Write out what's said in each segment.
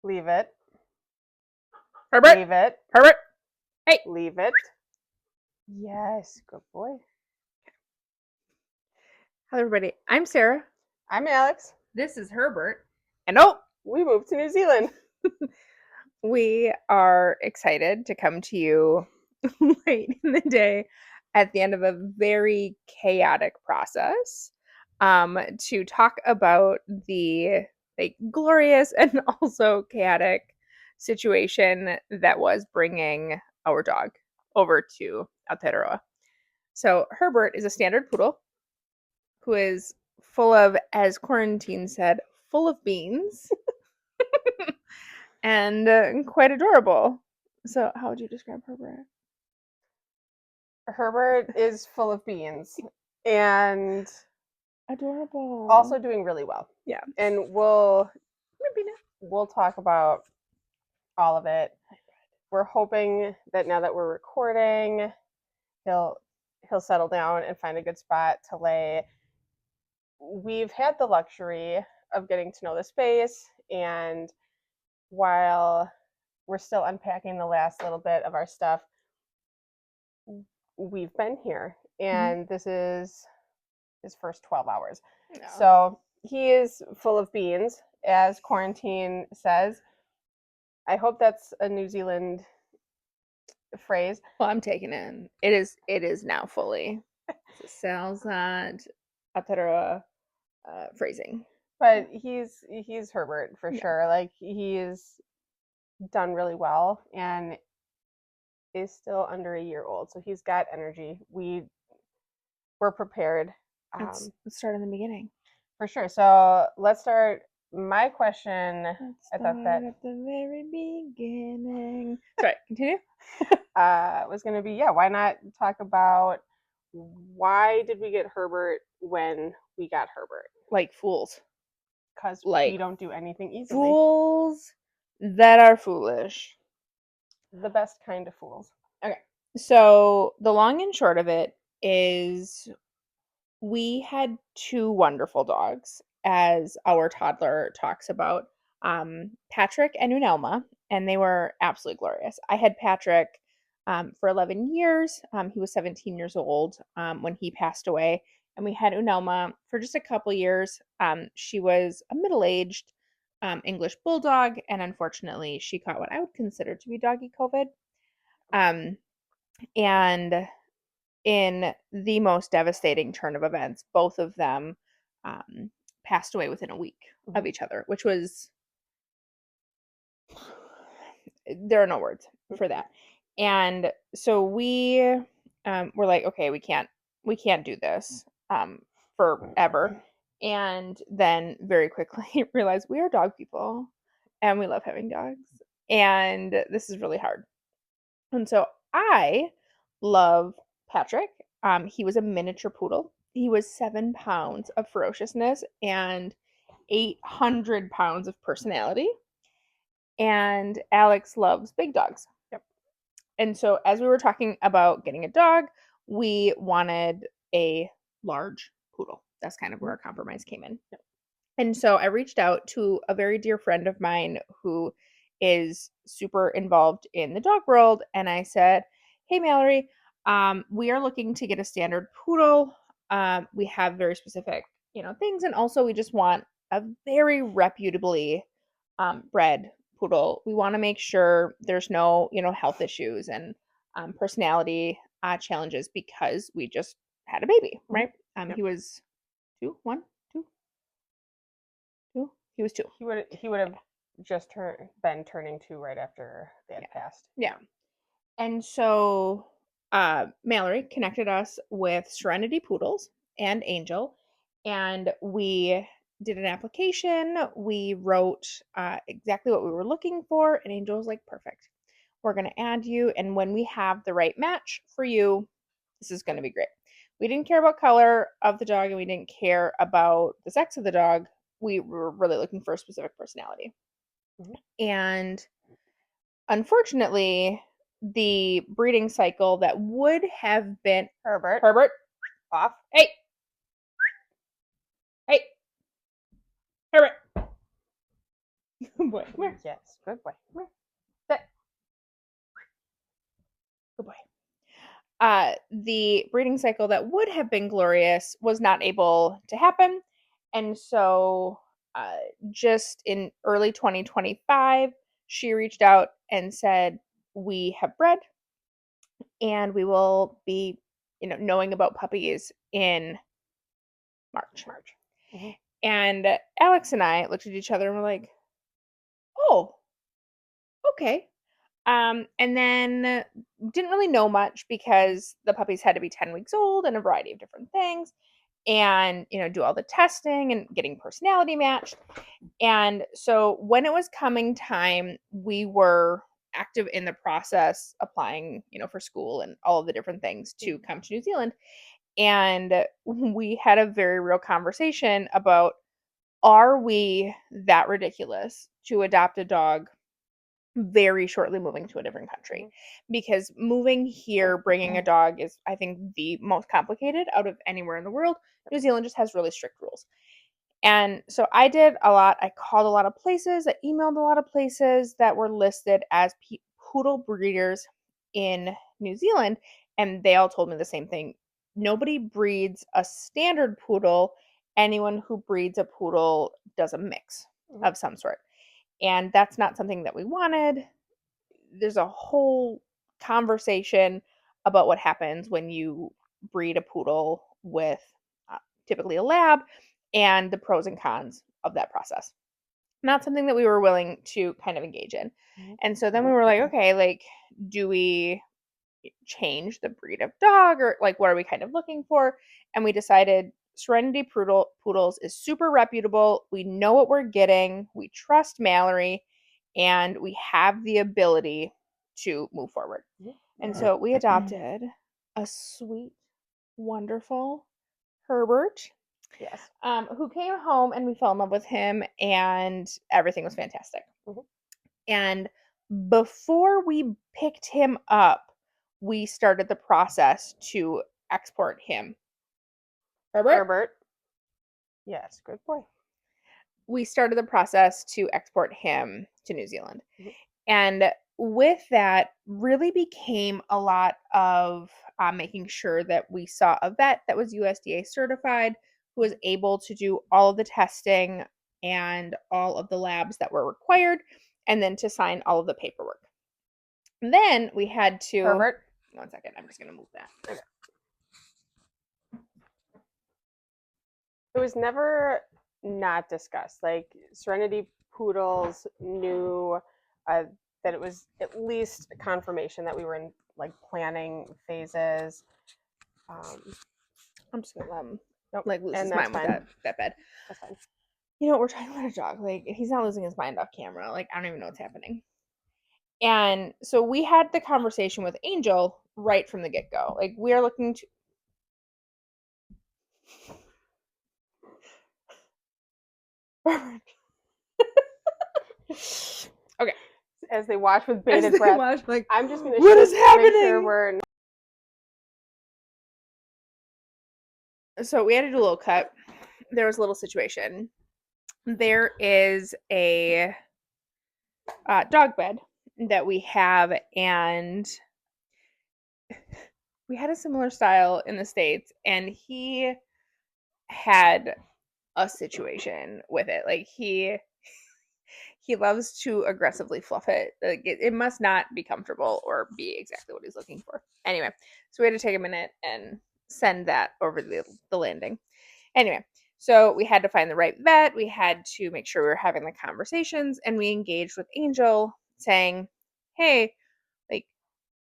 Leave it. Herbert. Leave it. Herbert. Hey. Leave it. Yes, good boy. Hello, everybody. I'm Sarah. I'm Alex. This is Herbert. And we moved to New Zealand. We are excited to come to you late in the day at the end of a very chaotic process to talk about the glorious and also chaotic situation that was bringing our dog over to Aotearoa. So Herbert is a standard poodle who is full of, as Quarantine said, full of beans and quite adorable. So, how would you describe Herbert? Herbert is full of beans and Adorable. also doing really well. Yeah. And we'll talk about all of it. We're hoping that now that we're recording, he'll settle down and find a good spot to lay. We've had the luxury of getting to know the space, and while we're still unpacking the last little bit of our stuff, we've been here, and this is his first 12 hours. Yeah. So he is full of beans, as Quarantine says. I hope that's a New Zealand phrase. Well, I'm taking it. It is now fully. Sounds that Aotearoa phrasing. But he's Herbert for sure. Like, he's done really well and is still under a year old, so he's got energy. We're prepared. Let's start in the beginning. For sure. So let's start. My question, I thought that at the very beginning. Sorry, continue. Was going to be, why not talk about why did we get Herbert when we got Herbert? Like fools. Because we don't do anything easily. Fools that are foolish. The best kind of fools. Okay. So the long and short of it is we had two wonderful dogs, as our toddler talks about, Patrick and Unelma, and they were absolutely glorious. I had Patrick for 11 years. He was 17 years old when he passed away, and we had Unelma for just a couple years. She was a middle-aged English bulldog, and unfortunately, she caught what I would consider to be doggy COVID. And in the most devastating turn of events, both of them passed away within a week of each other, which was, there are no words for that. And so we were like, okay, we can't do this forever. And then very quickly realized we are dog people and we love having dogs, and this is really hard. And so I love Patrick. He was a miniature poodle. He was 7 pounds of ferociousness and 800 pounds of personality. And Alex loves big dogs. Yep. And so as we were talking about getting a dog, we wanted a large poodle. That's kind of where our compromise came in. Yep. And so I reached out to a very dear friend of mine who is super involved in the dog world, and I said, hey, Mallory, we are looking to get a standard poodle. We have very specific, things, and also we just want a very reputably bred poodle. We want to make sure there's no, health issues and personality challenges, because we just had a baby, right? Yep. He was 2. He was 2. He would have just been turning 2 right after they had passed. Yeah. And so Mallory connected us with Serenity Poodles and Angel, and we did an application. We wrote exactly what we were looking for, and Angel was like, perfect. We're going to add you, and when we have the right match for you, this is going to be great. We didn't care about color of the dog, and we didn't care about the sex of the dog. We were really looking for a specific personality. Mm-hmm. And unfortunately, the breeding cycle that would have been Herbert off. Hey Herbert. boy. Come here. Yes, good boy. Come here. Sit. Good boy. The breeding cycle that would have been glorious was not able to happen. And so, just in early 2025, she reached out and said, "We have bred and we will be, knowing about puppies in March." Mm-hmm. And Alex and I looked at each other and were like, "Oh, okay." And then didn't really know much because the puppies had to be 10 weeks old and a variety of different things and, do all the testing and getting personality matched. And so when it was coming time, we were active in the process applying, for school and all of the different things to come to New Zealand. And we had a very real conversation about, are we that ridiculous to adopt a dog very shortly moving to a different country? Because moving here, bringing a dog is, I think, the most complicated out of anywhere in the world. New Zealand just has really strict rules. And so I did a lot. I called a lot of places. I emailed a lot of places that were listed as poodle breeders in New Zealand. And they all told me the same thing. Nobody breeds a standard poodle. Anyone who breeds a poodle does a mix of some sort. And that's not something that we wanted. There's a whole conversation about what happens when you breed a poodle with typically a lab and the pros and cons of that process. Not something that we were willing to kind of engage in. And so then we were like, okay, like, do we change the breed of dog, or like, what are we kind of looking for? And we decided Serenity Poodles is super reputable. We know what we're getting. We trust Mallory, and we have the ability to move forward. And so we adopted a sweet, wonderful Herbert. Yes. Who came home, and we fell in love with him, and everything was fantastic. And before we picked him up, we started the process to export him. Herbert. Yes, good boy. We started the process to export him to New Zealand. And with that, really became a lot of making sure that we saw a vet that was USDA certified, who was able to do all of the testing and all of the labs that were required, and then to sign all of the paperwork. And then we had to... Herbert. 1 second, I'm just going to move that. Okay. It was never not discussed. Like, Serenity Poodles knew that it was at least a confirmation that we were in like planning phases. I'm just gonna nope. like lose his mind with that bed. That's fine. We're talking about a dog. Like, he's not losing his mind off camera. Like, I don't even know what's happening. And so we had the conversation with Angel right from the get-go. Like, we are looking to... Okay. As they watch with bated breath, like, I'm just going to what is happening? Make sure we're... So we had to do a little cut. There was a little situation. There is a dog bed that we have, and we had a similar style in the States, and he had a situation with it. Like, he loves to aggressively fluff it. Like, it must not be comfortable or be exactly what he's looking for. Anyway, so we had to take a minute and send that over the landing. Anyway, so we had to find the right vet. We had to make sure we were having the conversations, and we engaged with Angel saying, hey, like,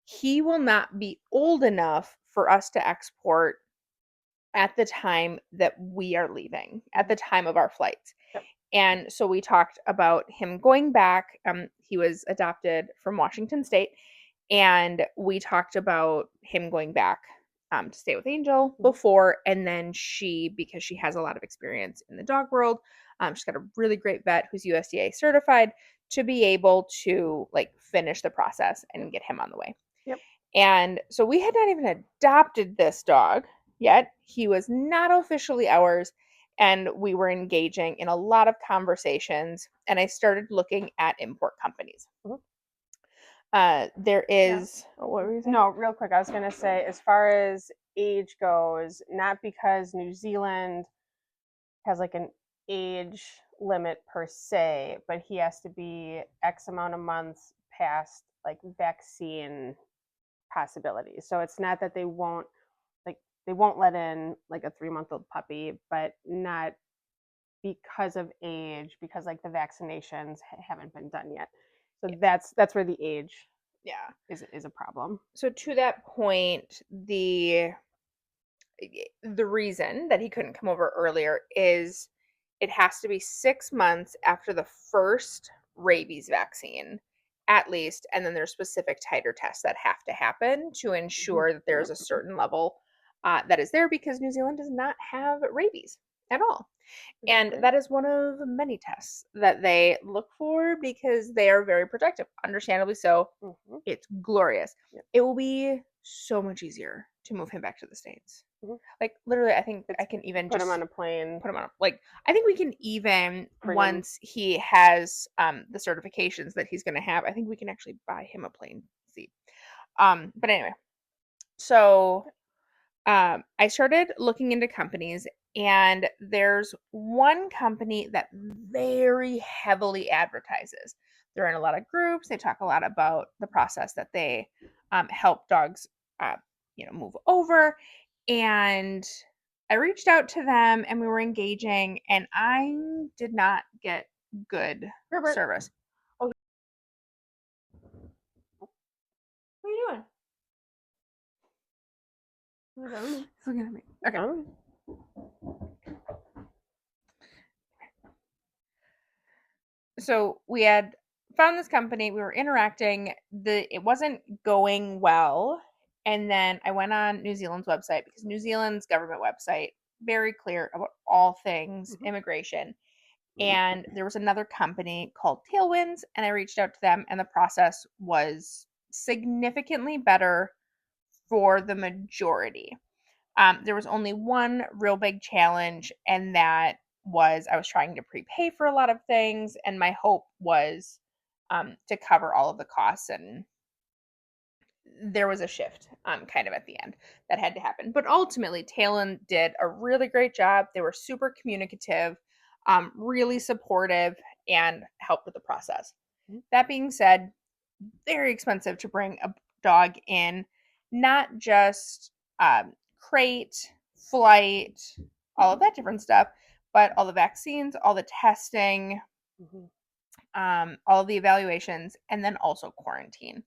he will not be old enough for us to export at the time that we are leaving, at the time of our flights. And so we talked about him going back. He was adopted from Washington State, and we talked about him going back to stay with Angel before, and then because she has a lot of experience in the dog world, she's got a really great vet who's USDA certified to be able to like finish the process and get him on the way. And so we had not even adopted this dog yet. He was not officially ours. and we were engaging in a lot of conversations, and I started looking at import companies. There is, oh, what were you saying? No, real quick, I was going to say, as far as age goes, not because New Zealand has like an age limit per se, but he has to be X amount of months past like vaccine possibilities. So it's not that they won't let in like a 3-month-old puppy, but not because of age, because like the vaccinations haven't been done yet. So that's where the age is a problem. So to that point, the reason that he couldn't come over earlier is it has to be 6 months after the first rabies vaccine, at least, and then there's specific titer tests that have to happen to ensure that there's a certain level that is there, because New Zealand does not have rabies at all. And that is one of many tests that they look for because they are very protective, understandably so. It's glorious. It will be so much easier to move him back to the States. Like literally, I think I can even put him on a plane. Put him on I think we can even once he has the certifications that he's going to have, I think we can actually buy him a plane seat. But anyway, so I started looking into companies, and there's one company that very heavily advertises. They're in a lot of groups. They talk a lot about the process that they help dogs, move over. And I reached out to them, and we were engaging, and I did not get good service. Oh, what are you doing? He's looking at me. Okay. So we had found this company, we were interacting, it wasn't going well. And then I went on New Zealand's website, because New Zealand's government website, very clear about all things immigration. And there was another company called Tailwinds, and I reached out to them, and the process was significantly better for the majority. There was only one real big challenge, and that was I was trying to prepay for a lot of things, and my hope was to cover all of the costs. And there was a shift kind of at the end that had to happen. But ultimately, Talon did a really great job. They were super communicative, really supportive, and helped with the process. That being said, very expensive to bring a dog in, not just crate, flight, all of that different stuff, but all the vaccines, all the testing, all of the evaluations, and then also quarantine.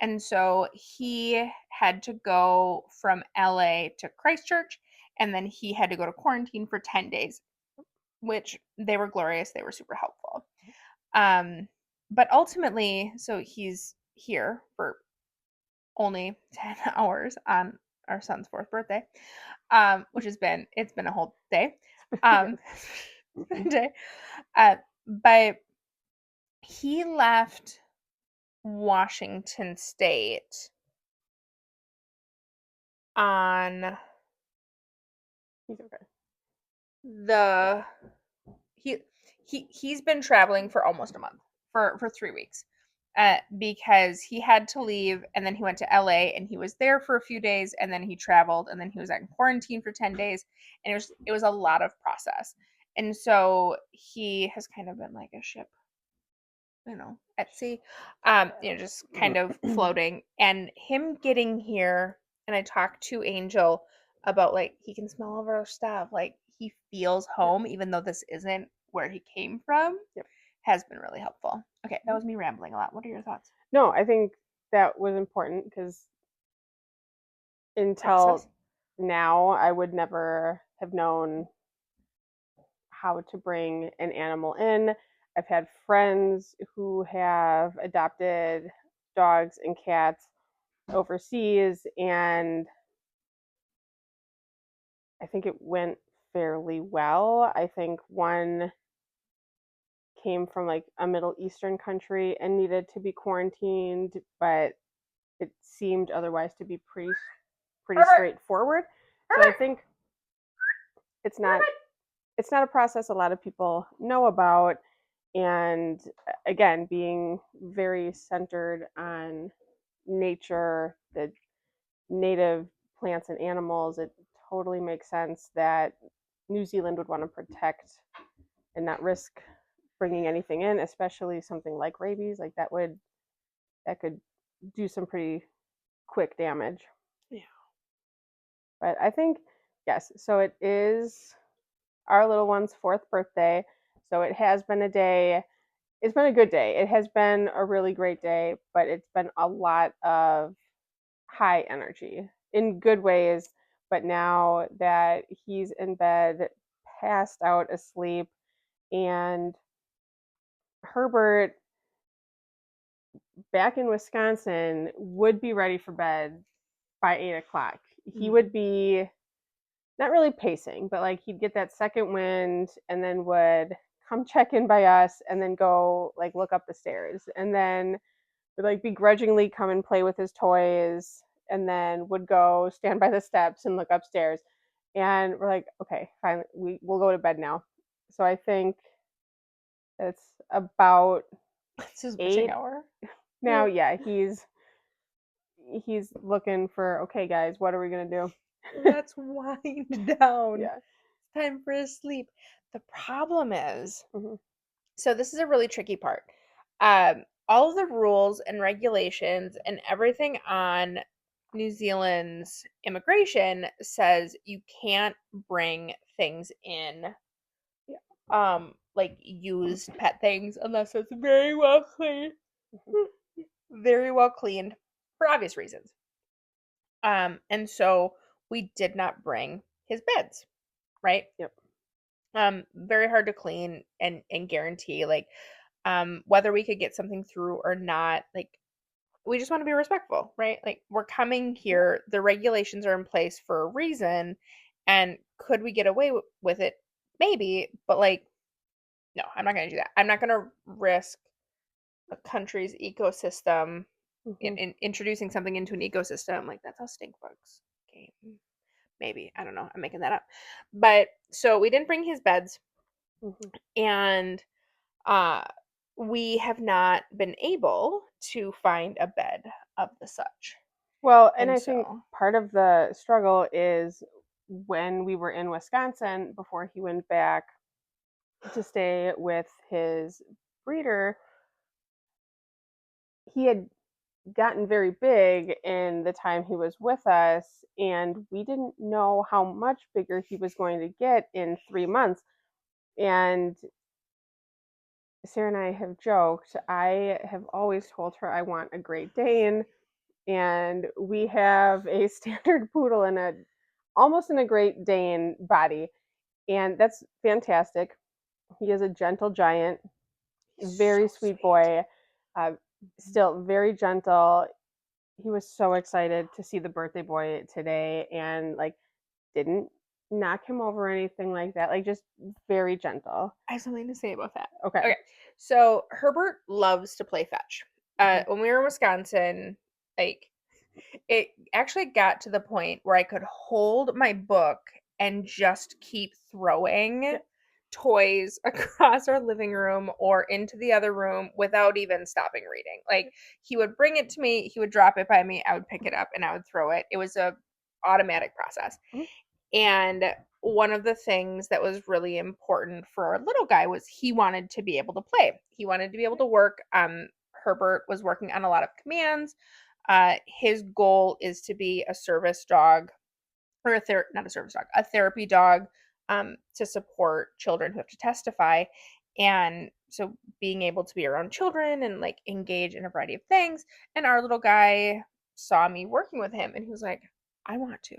And so he had to go from LA to Christchurch, and then he had to go to quarantine for 10 days, which they were glorious. They were super helpful. But ultimately, so he's here for only 10 hours on our son's 4th birthday, which it's been a whole day. But he left Washington State on he's been traveling for almost a month, for 3 weeks, because he had to leave, and then he went to LA, and he was there for a few days, and then he traveled, and then he was in quarantine for 10 days, and it was a lot of process. And so he has kind of been like a ship, at sea, just kind of floating. And him getting here, and I talked to Angel about, like, he can smell all of our stuff, like he feels home, even though this isn't where he came from, has been really helpful. Okay, that was me rambling a lot. What are your thoughts? No, I think that was important, because until now, I would never have known how to bring an animal in. I've had friends who have adopted dogs and cats overseas, and I think it went fairly well. I think one came from like a Middle Eastern country and needed to be quarantined, but it seemed otherwise to be pretty straightforward. So I think it's not it's not a process a lot of people know about. And again, being very centered on nature, the native plants and animals, it totally makes sense that New Zealand would want to protect and not risk bringing anything in, especially something like rabies. Like that could do some pretty quick damage. Yeah. But I think yes. So it is our little one's 4th birthday. So it has been a day. It's been a good day. It has been a really great day, but it's been a lot of high energy in good ways. But now that he's in bed, passed out asleep, and Herbert back in Wisconsin would be ready for bed by 8 o'clock. He would be not really pacing, but like he'd get that second wind and then would come check in by us and then go like look up the stairs and then would like begrudgingly come and play with his toys and then would go stand by the steps and look upstairs. And we're like, okay, fine, we'll go to bed now. So I think it's about It's his witching 8 hour. now. Yeah, he's looking for, okay guys, what are we gonna do? Let's wind down. Yeah. It's time for his sleep. The problem is, Mhm. so this is a really tricky part. All of the rules and regulations and everything on New Zealand's immigration says you can't bring things in, like used pet things unless it's very well cleaned. Very well cleaned for obvious reasons. And so we did not bring his beds, right? Yep. Very hard to clean and guarantee like whether we could get something through or not. Like we just want to be respectful, right? Like we're coming here, the regulations are in place for a reason, and could we get away with it? Maybe, but like no, I'm not going to do that. I'm not going to risk a country's ecosystem in introducing something into an ecosystem. Like that's how stink bugs came. Maybe, I don't know, I'm making that up. But so we didn't bring his beds, and uh we have not been able to find a bed of the such. Well, and And I think so part of the struggle is when we were in Wisconsin before he went back to stay with his breeder, he had gotten very big in the time he was with us, and we didn't know how much bigger he was going to get in 3 months. And Sarah and I have joked, I have always told her I want a Great Dane, and we have a standard poodle and a almost in a Great Dane body, and that's fantastic. He is a gentle giant, very so sweet boy, uh, still very gentle. He was so excited to see the birthday boy today, and like didn't knock him over or anything like that. Like just very gentle. I have something to say about that. Okay. Okay. So Herbert loves to play fetch. When we were in Wisconsin, like it actually got to the point where I could hold my book and just keep throwing toys across our living room or into the other room without even stopping reading. Like he would bring it to me, he would drop it by me, I would pick it up and I would throw it. It was a automatic process. And one of the things that was really important for our little guy was he wanted to be able to play. He wanted to be able to work. Herbert was working on a lot of commands. His goal is to be a service dog, or not a service dog, a therapy dog, to support children who have to testify. And so being able to be around children and like engage in a variety of things. And our little guy saw me working with him and he was like, I want to.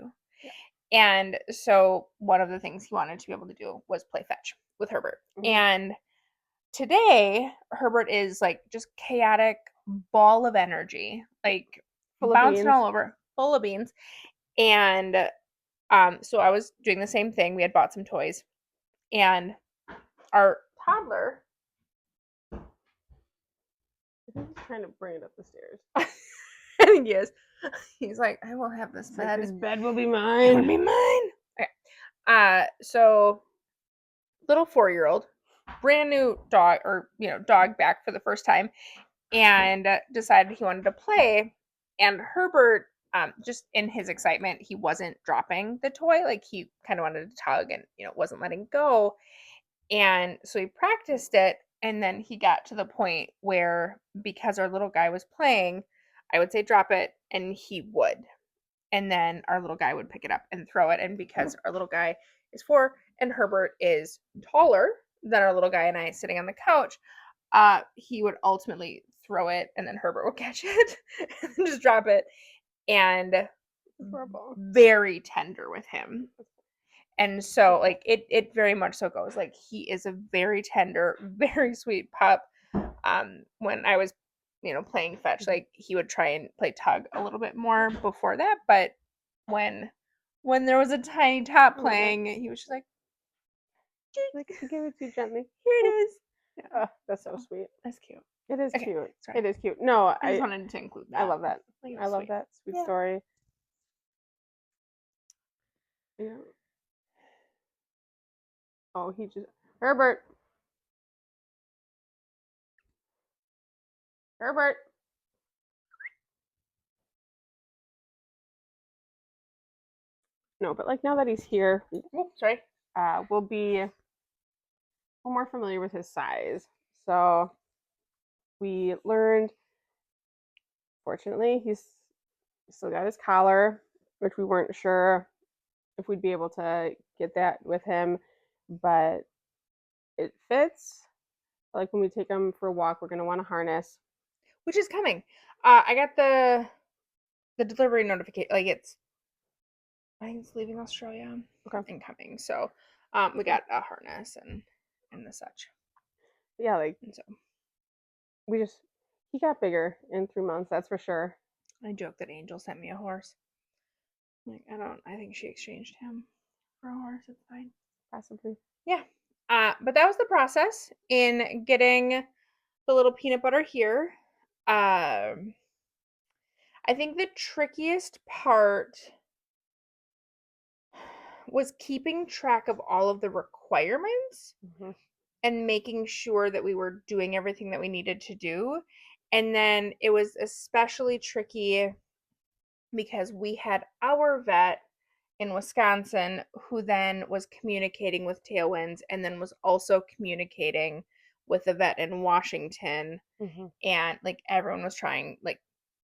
And so one of the things he wanted to be able to do was play fetch with Herbert. And today, Herbert is like just chaotic ball of energy, like Full of bouncing beans. all over, full of beans. And so I was doing the same thing. We had bought some toys, and our toddler, I think he's trying to bring it up the stairs. I think he is. He's like, I will have this bed. Like, this bed will be It mine. will be mine. Okay. So little 4-year-old, brand new dog, or dog back for the first time, and decided he wanted to play. And Herbert, just in his excitement, he wasn't dropping the toy. Like, he kind of wanted to tug and wasn't letting go. And so he practiced it, and then he got to the point where, because our little guy was playing, I would say drop it, and he would. And then our little guy would pick it up and throw it. And because our little guy is 4 and Herbert is taller than our little guy and I sitting on the couch, he would ultimately throw it, and then Herbert would catch it and just drop it. And very tender with him. And so, like, it very much so goes. Like, he is a very tender, very sweet pup. When I was, playing fetch, like, he would try and play tug a little bit more before that. But when there was a tiny tot playing, he was just like, he gave it to you gently. here it is. Yeah. Oh, that's so sweet. That's cute. It is Okay, cute. sorry. It is cute. No, I just wanted to include that. I love that. Like, I love that sweet story. Yeah. Oh, he just Herbert. Herbert. No, but like, now that he's here, Sorry. we'll be more familiar with his size. So we learned, fortunately, he's still got his collar, which we weren't sure if we'd be able to get that with him, but it fits. Like, when we take him for a walk, we're going to want a harness, which is coming. I got the delivery notification. Like, I think it's leaving Australia. Okay. And coming. So we got a harness and the such. Yeah, like, and so he got bigger in 3 months, that's for sure. I joke that Angel sent me a horse. Like, I think she exchanged him for a horse. It's fine. Possibly. Yeah. But that was the process in getting the little peanut butter here. I think the trickiest part was keeping track of all of the requirements and making sure that we were doing everything that we needed to do. And then it was especially tricky because we had our vet in Wisconsin who then was communicating with Tailwinds and then was also communicating with the vet in Washington. And like, everyone was trying, like,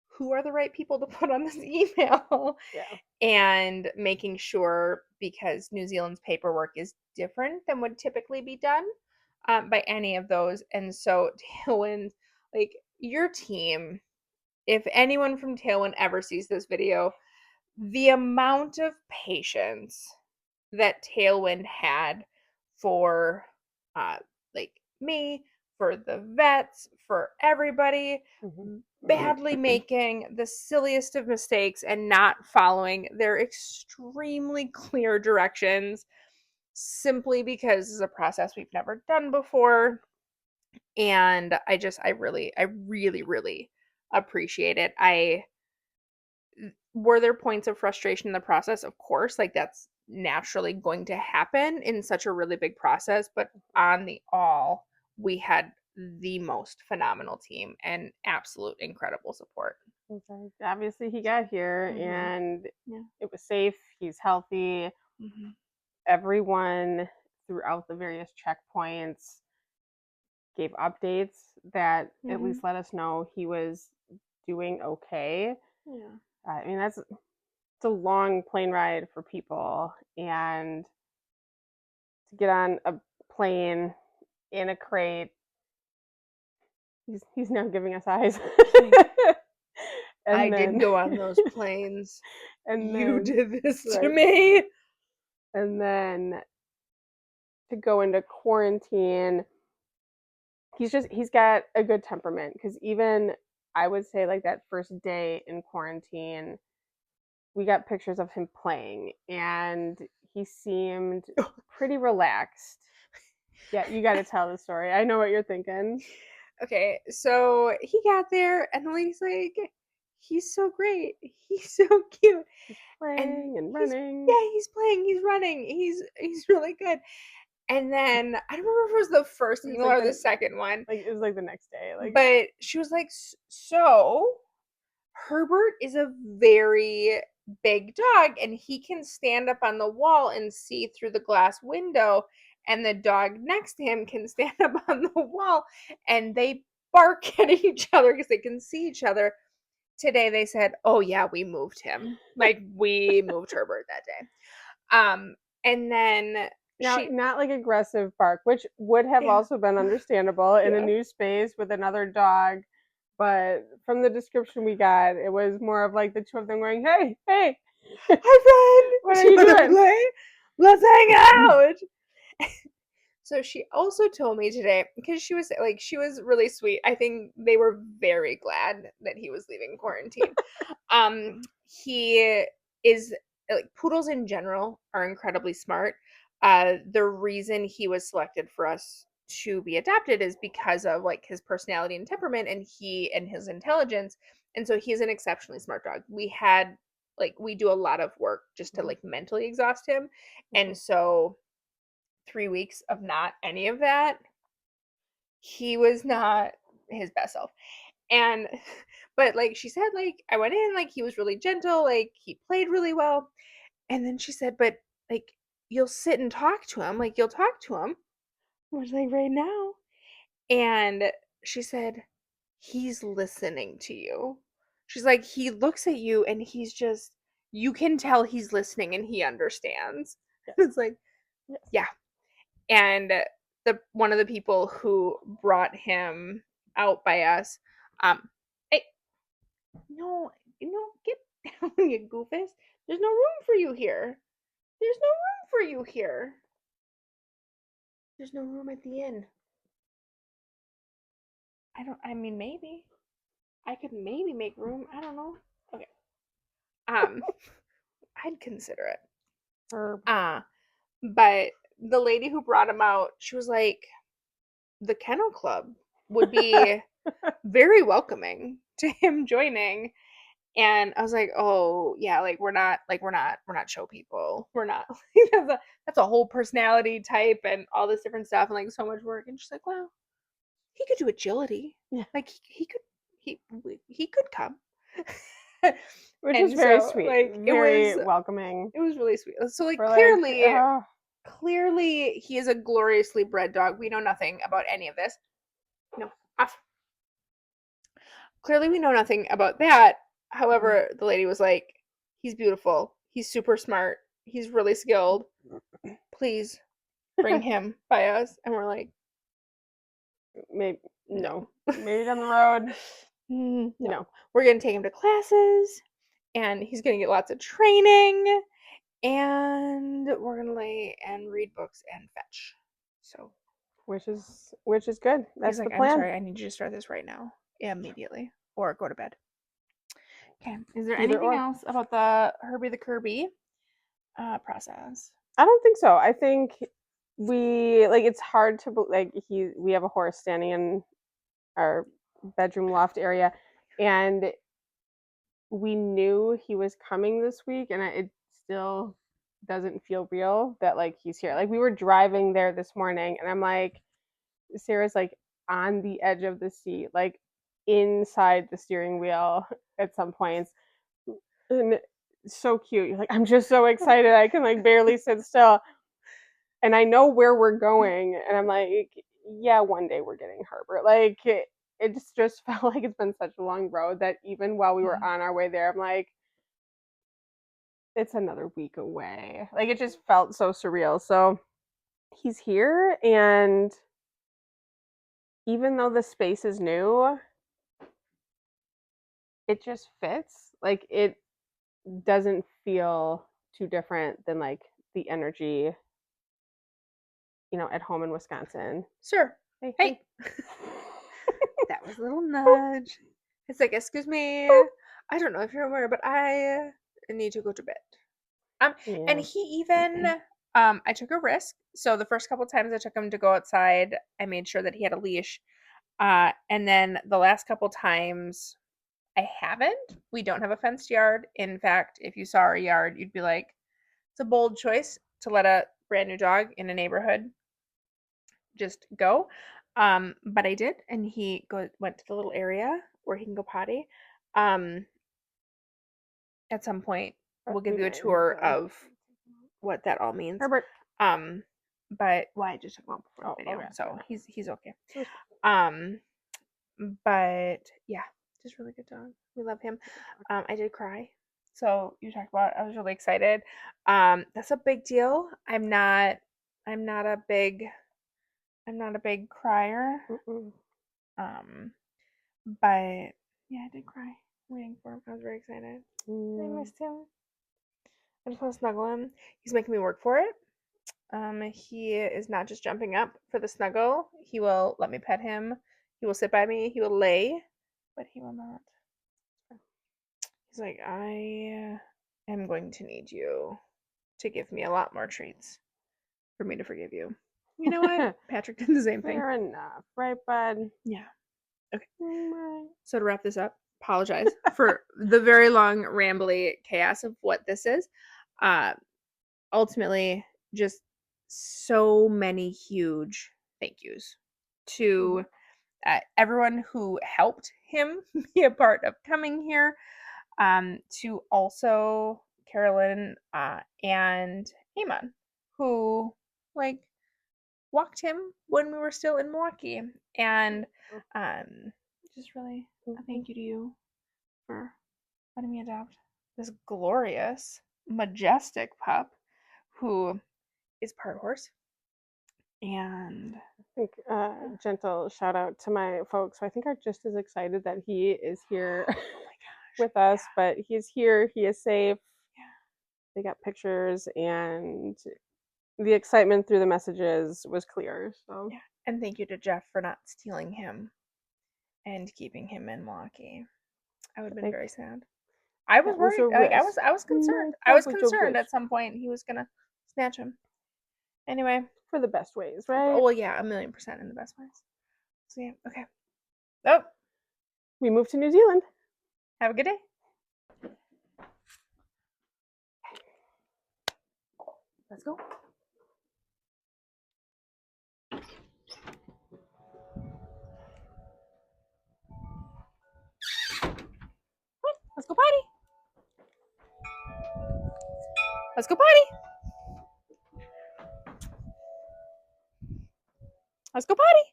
who are the right people to put on this email? Yeah. And making sure, because New Zealand's paperwork is different than would typically be done by any of those. And so Tailwind, like, your team, if anyone from Tailwind ever sees this video, the amount of patience that Tailwind had for like me, for the vets, for everybody, badly making the silliest of mistakes and not following their extremely clear directions, simply because it's a process we've never done before. And I really appreciate it. Were there points of frustration in the process? Of course, like, that's naturally going to happen in such a really big process, but on the all, we had the most phenomenal team and absolute incredible support. Okay. Obviously, he got here and it was safe. He's healthy. Everyone throughout the various checkpoints gave updates that at least let us know he was doing okay. Yeah. I mean, it's a long plane ride for people, and to get on a plane in a crate, he's now giving us eyes. I did go on those planes. And you did this to me. And then to go into quarantine, he's got a good temperament, because even, I would say, like, that first day in quarantine, we got pictures of him playing and he seemed pretty relaxed. Yeah, you got to tell the story. I know what you're thinking. Okay, so he got there and the lady's like, he's so great. He's so cute. He's playing and running. He's playing, he's running. He's really good. And then I don't remember if it was the first It was email like or the second one, like it was like the next day. Like but she was like, So Herbert is a very big dog and he can stand up on the wall and see through the glass window. And the dog next to him can stand up on the wall and they bark at each other because they can see each other. Today they said, "Oh yeah, we moved him. Like we moved Herbert that day." And then now, she, not like aggressive bark, which would have yeah, also been understandable in a yeah. new space with another dog. But from the description we got, it was more of like the two of them going, "Hey, hey, Hi, what friend. are Do you you want to doing?" play? Let's hang out. So she also told me today because she was really sweet. I think they were very glad that he was leaving quarantine. He is like poodles in general are incredibly smart. The reason he was selected for us to be adopted is because of like his personality and temperament and his intelligence. And so he is an exceptionally smart dog. We do a lot of work just to like mentally exhaust him. And so 3 weeks of not any of that, he was not his best self. And but like she said, like I went in, like he was really gentle, like he played really well. And then she said, but like you'll sit and talk to him, like you'll talk to him. I was like, right now. And she said, he's listening to you. She's like, he looks at you and he's just, you can tell he's listening and he understands. Yes. It's like, Yes. yeah. And the one of the people who brought him out by us, hey, no, get down, you goofus. There's no room for you here. There's no room for you here. There's no room at the inn. I mean, maybe. I could maybe make room. I don't know. Okay. Um, I'd consider it. Herb. But the lady who brought him out, she was like, the kennel club would be very welcoming to him joining. And I was like, oh yeah, like we're not show people. We're not that's a whole personality type and all this different stuff and like so much work. And she's like, well, he could do agility. Yeah. Like he could come. Which is And very so sweet, like very welcoming. it was really sweet. So like For like, clearly he is a gloriously bred dog. We know nothing about any of this. No, off. Clearly we know nothing about that. However, the lady was like, he's beautiful. He's super smart. He's really skilled. Please bring him by us. And we're like, maybe no. maybe down the road. No. We're going to take him to classes and he's going to get lots of training and we're going to lay and read books and fetch. So, which is good. That's he's like, the I'm plan. sorry, I need you to start this right now, immediately, or go to bed. Okay. Is there Either anything or. else about the Herbie the Kirby process? I don't think so. I think we like it's hard to like we have a horse standing in our bedroom loft area, and we knew he was coming this week, and it still doesn't feel real that like he's here. Like we were driving there this morning, and I'm like, Sarah's like on the edge of the seat, like inside the steering wheel at some points, and so cute. You're like, I'm just so excited, I can like barely sit still, and I know where we're going, and I'm like, yeah, one day we're getting Herbert. Like it just felt like it's been such a long road that even while we were on our way there, I'm like, it's another week away. Like it just felt so surreal. So he's here, and even though the space is new, it just fits. Like it doesn't feel too different than like the energy, at home in Wisconsin. Sure. Hey. That was a little nudge. It's like, excuse me. I don't know if you're aware, but I need to go to bed. And he even I took a risk. So the first couple times I took him to go outside, I made sure that he had a leash. And then the last couple times I haven't. We don't have a fenced yard. In fact, if you saw our yard, you'd be like, it's a bold choice to let a brand new dog in a neighborhood just go. But I did, and he went to the little area where he can go potty. Um, at some point, we'll give you a tour of what that all means. Herbert. But well, I just took him out before the video, okay. so he's okay. But yeah, just really good dog. We love him. I did cry. So you talked about I was really excited. That's a big deal. I'm not a big crier. Mm-mm. But yeah, I did cry waiting for him. I was very excited. I missed him. I just want to snuggle him. He's making me work for it. He is not just jumping up for the snuggle. He will let me pet him. He will sit by me. He will lay, but he will not. He's like, I am going to need you to give me a lot more treats for me to forgive you. You know what? Patrick did the same thing. Fair enough, right, bud? Yeah. Okay. Right. So to wrap this up, apologize for the very long, rambly chaos of what this is. Ultimately, just so many huge thank yous to everyone who helped him be a part of coming here. To also Carolyn and Eamon, who like walked him when we were still in Milwaukee, and just really a thank you to you for letting me adopt this glorious, majestic pup who is part horse. And I think gentle shout out to my folks who I think are just as excited that he is here with us, but he's here, he is safe. They got pictures, and the excitement through the messages was clear. So yeah, and thank you to Jeff for not stealing him and keeping him in Milwaukee. I would have been very sad. I was worried. I was concerned. I was concerned at some point he was gonna snatch him. Anyway, for the best ways, right? Oh well, yeah, 1,000,000% in the best ways. So yeah, okay. Oh, we moved to New Zealand. Have a good day. Let's go. Let's go potty. Let's go potty. Let's go potty.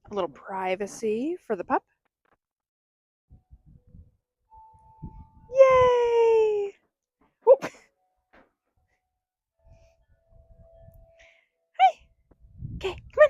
A little privacy for the pup. Yay! Whoop. Hi. Okay, come